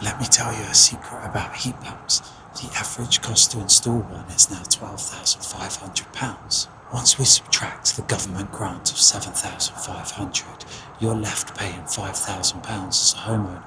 Let me tell you a secret about heat pumps. The average cost to install one is now £12,500. Once we subtract the government grant of £7,500, you're left paying £5,000 as a homeowner.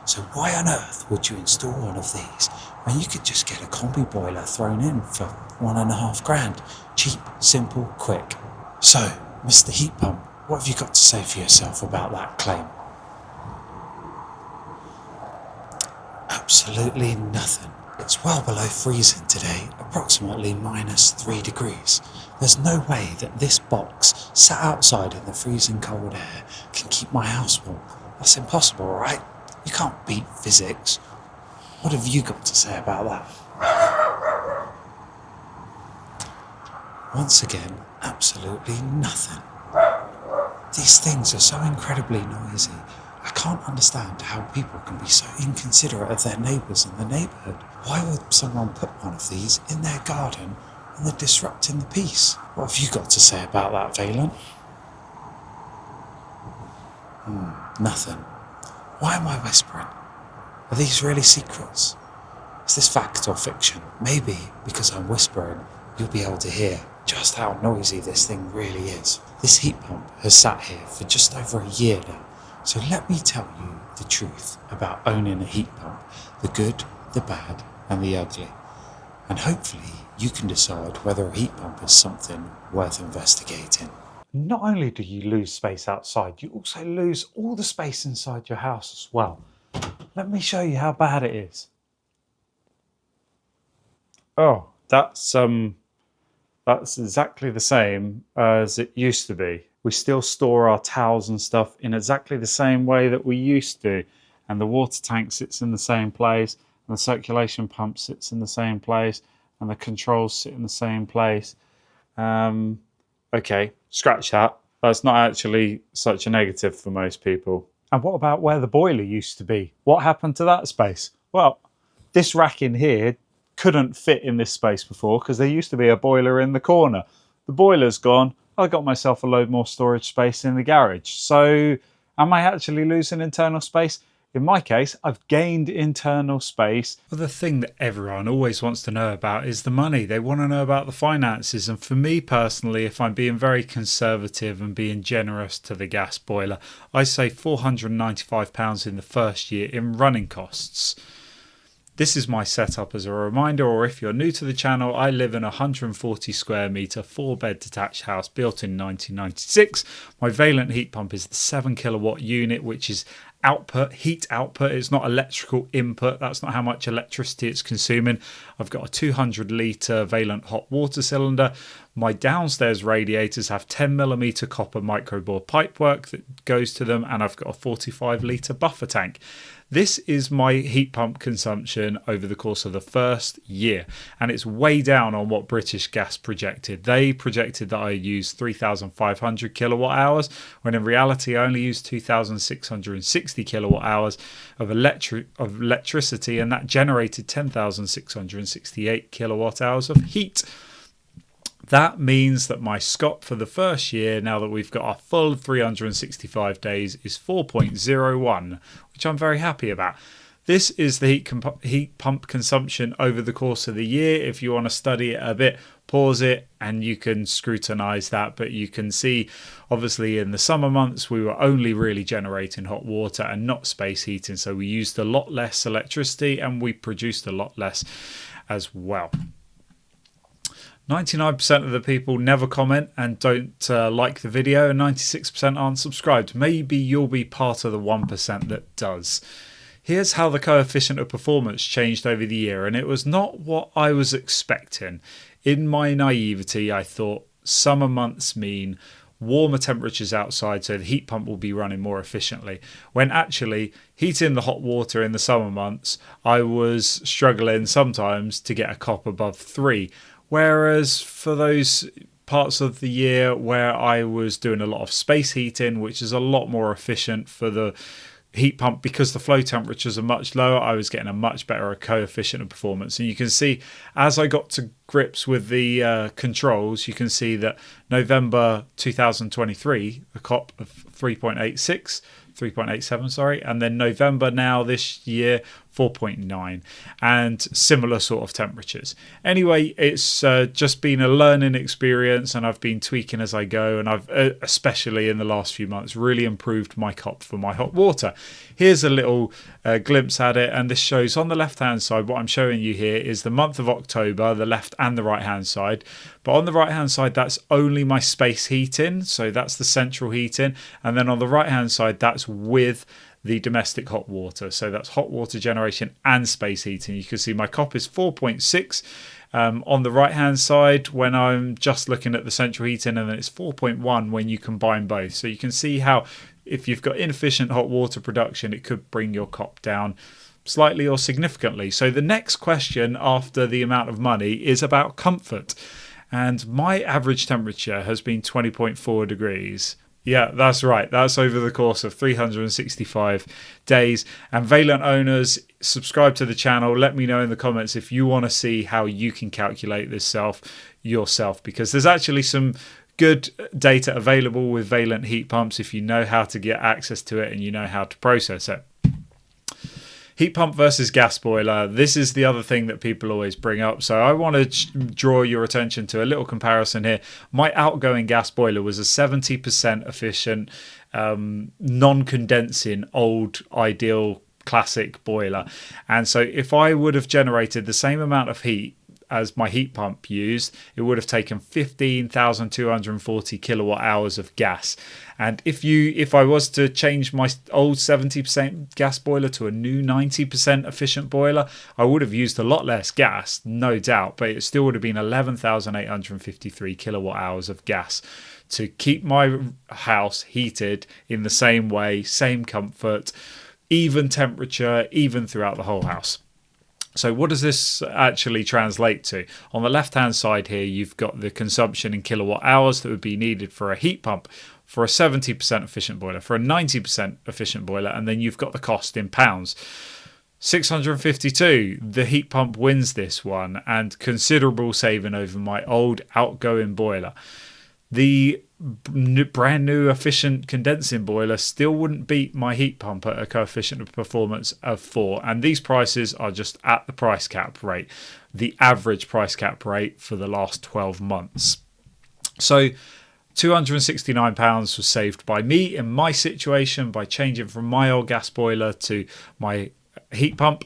So why on earth would you install one of these when you could just get a combi boiler thrown in for £1,500? Cheap, simple, quick. So, Mr. Heat Pump, what have you got to say for yourself about that claim? Absolutely nothing. It's well below freezing today, approximately -3 degrees. There's no way that this box, sat outside in the freezing cold air, can keep my house warm. That's impossible, right? You can't beat physics. What have you got to say about that? Once again, absolutely nothing. These things are so incredibly noisy. I can't understand how people can be so inconsiderate of their neighbours in the neighbourhood. Why would someone put one of these in their garden and they're disrupting the peace? What have you got to say about that, Vaillant? Nothing. Why am I whispering? Are these really secrets? Is this fact or fiction? Maybe because I'm whispering, you'll be able to hear just how noisy this thing really is. This heat pump has sat here for just over a year now. So let me tell you the truth about owning a heat pump, the good, the bad and the ugly. And hopefully you can decide whether a heat pump is something worth investigating. Not only do you lose space outside, you also lose all the space inside your house as well. Let me show you how bad it is. Oh, that's exactly the same as it used to be. We still store our towels and stuff in exactly the same way that we used to. And the water tank sits in the same place, and the circulation pump sits in the same place, and the controls sit in the same place. Okay, scratch that. That's not actually such a negative for most people. And what about where the boiler used to be? What happened to that space? Well, this rack in here couldn't fit in this space before because there used to be a boiler in the corner. The boiler's gone. I got myself a load more storage space in the garage. So am I actually losing internal space? In my case, I've gained internal space. But the thing that everyone always wants to know about is the money. They want to know about the finances. And for me personally, if I'm being very conservative and being generous to the gas boiler, I say £495 in the first year in running costs. This is my setup as a reminder, or if you're new to the channel, I live in a 140 square metre 4-bed detached house built in 1996. My Vaillant heat pump is the 7 kilowatt unit, which is output, heat output. It's not electrical input. That's not how much electricity it's consuming. I've got a 200 litre Vaillant hot water cylinder. My downstairs radiators have 10mm copper microbore pipework that goes to them, and I've got a 45 litre buffer tank. This is my heat pump consumption over the course of the first year, and it's way down on what British Gas projected. They projected that I used 3,500 kilowatt hours, when in reality I only used 2,660 kilowatt hours of electricity, and that generated 10,668 kilowatt hours of heat. That means that my SCOP for the first year, now that we've got our full 365 days, is 4.01, which I'm very happy about. This is the heat pump consumption over the course of the year. If you want to study it a bit, pause it and you can scrutinise that. But you can see, obviously, in the summer months, we were only really generating hot water and not space heating. So we used a lot less electricity and we produced a lot less as well. 99% of the people never comment and don't like the video, and 96% aren't subscribed. Maybe you'll be part of the 1% that does. Here's how the coefficient of performance changed over the year, and it was not what I was expecting. In my naivety, I thought summer months mean warmer temperatures outside, so the heat pump will be running more efficiently. When actually, heating the hot water in the summer months, I was struggling sometimes to get a COP above 3. Whereas for those parts of the year where I was doing a lot of space heating, which is a lot more efficient for the heat pump because the flow temperatures are much lower, I was getting a much better coefficient of performance. And you can see as I got to grips with the controls, you can see that November 2023, a COP of 3.86, 3.87, sorry, and then November now this year 4.9, and similar sort of temperatures. Anyway, it's just been a learning experience, and I've been tweaking as I go, and I've especially in the last few months really improved my COP for my hot water. Here's a little glimpse at it, and this shows on the left hand side. What I'm showing you here is the month of October, the left and the right hand side, but on the right hand side that's only my space heating, so that's the central heating, and then on the right hand side that's with the domestic hot water, so that's hot water generation and space heating. You can see my COP is 4.6 on the right hand side when I'm just looking at the central heating, and then it's 4.1 when you combine both. So you can see how if you've got inefficient hot water production, it could bring your COP down slightly or significantly. So the next question after the amount of money is about comfort, and my average temperature has been 20.4 degrees. Yeah, that's right. That's over the course of 365 days. And Vaillant owners, subscribe to the channel. Let me know in the comments if you want to see how you can calculate this yourself, because there's actually some good data available with Vaillant heat pumps if you know how to get access to it and you know how to process it. Heat pump versus gas boiler. This is the other thing that people always bring up. So I want to draw your attention to a little comparison here. My outgoing gas boiler was a 70% efficient, non-condensing, old, ideal, classic boiler. And so if I would have generated the same amount of heat as my heat pump used, it would have taken 15,240 kilowatt hours of gas. And if I was to change my old 70% gas boiler to a new 90% efficient boiler, I would have used a lot less gas, no doubt, but it still would have been 11,853 kilowatt hours of gas to keep my house heated in the same way, same comfort, even temperature, even throughout the whole house. So what does this actually translate to? On the left-hand side here, you've got the consumption in kilowatt hours that would be needed for a heat pump, for a 70% efficient boiler, for a 90% efficient boiler, and then you've got the cost in pounds. 652, the heat pump wins this one, and considerable saving over my old outgoing boiler. The brand new efficient condensing boiler still wouldn't beat my heat pump at a coefficient of performance of 4, and these prices are just at the price cap rate, the average price cap rate for the last 12 months. So £269 was saved by me in my situation by changing from my old gas boiler to my heat pump.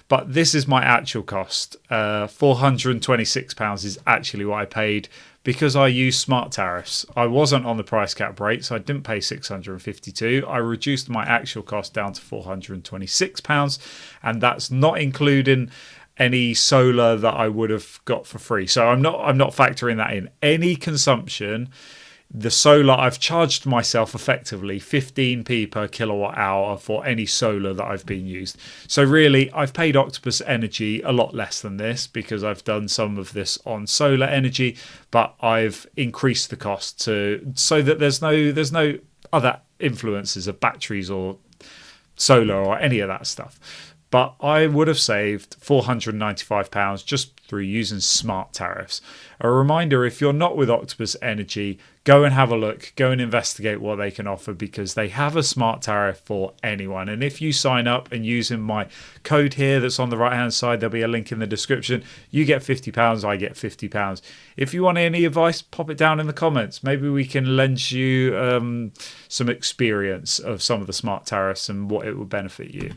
But this is my actual cost. £426 is actually what I paid because I used smart tariffs. I wasn't on the price cap rate, so I didn't pay £652. I reduced my actual cost down to £426, and that's not including any solar that I would have got for free. So I'm not factoring that in. Any consumption, the solar, I've charged myself effectively 15p per kilowatt hour for any solar that I've been used. So really, I've paid Octopus Energy a lot less than this because I've done some of this on solar energy, but I've increased the cost so that there's no other influences of batteries or solar or any of that stuff. But I would have saved £495 just through using smart tariffs. A reminder, if you're not with Octopus Energy, go and have a look, go and investigate what they can offer, because they have a smart tariff for anyone. And if you sign up and using my code here that's on the right hand side, there'll be a link in the description, you get £50, I get £50. If you want any advice, pop it down in the comments. Maybe we can lend you some experience of some of the smart tariffs and what it will benefit you.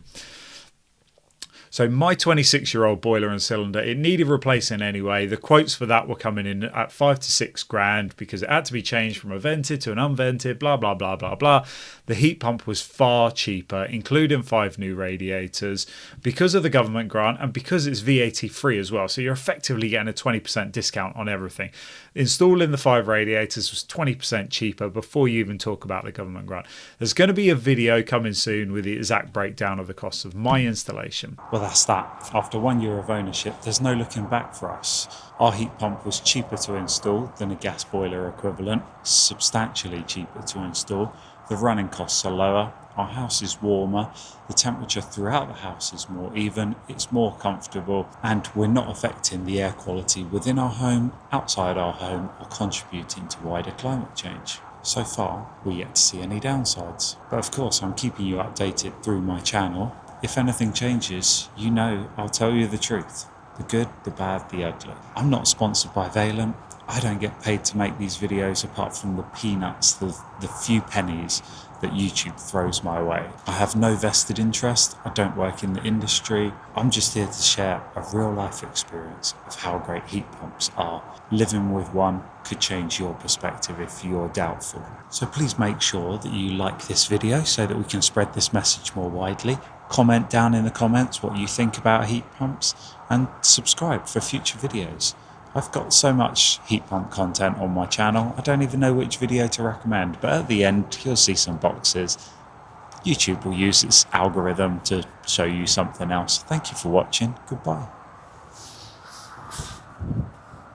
So my 26-year-old boiler and cylinder, it needed replacing anyway. The quotes for that were coming in at 5 to 6 grand because it had to be changed from a vented to an unvented, blah, blah, blah, blah, blah. The heat pump was far cheaper, including 5 new radiators, because of the government grant and because it's VAT free as well. So you're effectively getting a 20% discount on everything. Installing the 5 radiators was 20% cheaper before you even talk about the government grant. There's going to be a video coming soon with the exact breakdown of the costs of my installation. Well, that's that. After 1 year of ownership, there's no looking back for us. Our heat pump was cheaper to install than a gas boiler equivalent, substantially cheaper to install. The running costs are lower. Our house is warmer. The temperature throughout the house is more even. It's more comfortable, and we're not affecting the air quality within our home, outside our home, or contributing to wider climate change. So far, we're yet to see any downsides, but of course I'm keeping you updated through my channel. If anything changes, you know I'll tell you the truth. The good, the bad, the ugly. I'm not sponsored by Vaillant. I don't get paid to make these videos apart from the peanuts, the few pennies that YouTube throws my way. I have no vested interest. I don't work in the industry. I'm just here to share a real life experience of how great heat pumps are. Living with one could change your perspective if you're doubtful. So please make sure that you like this video so that we can spread this message more widely. Comment down in the comments what you think about heat pumps and subscribe for future videos. I've got so much heat pump content on my channel, I don't even know which video to recommend, but at the end you'll see some boxes. YouTube will use its algorithm to show you something else. Thank you for watching. Goodbye.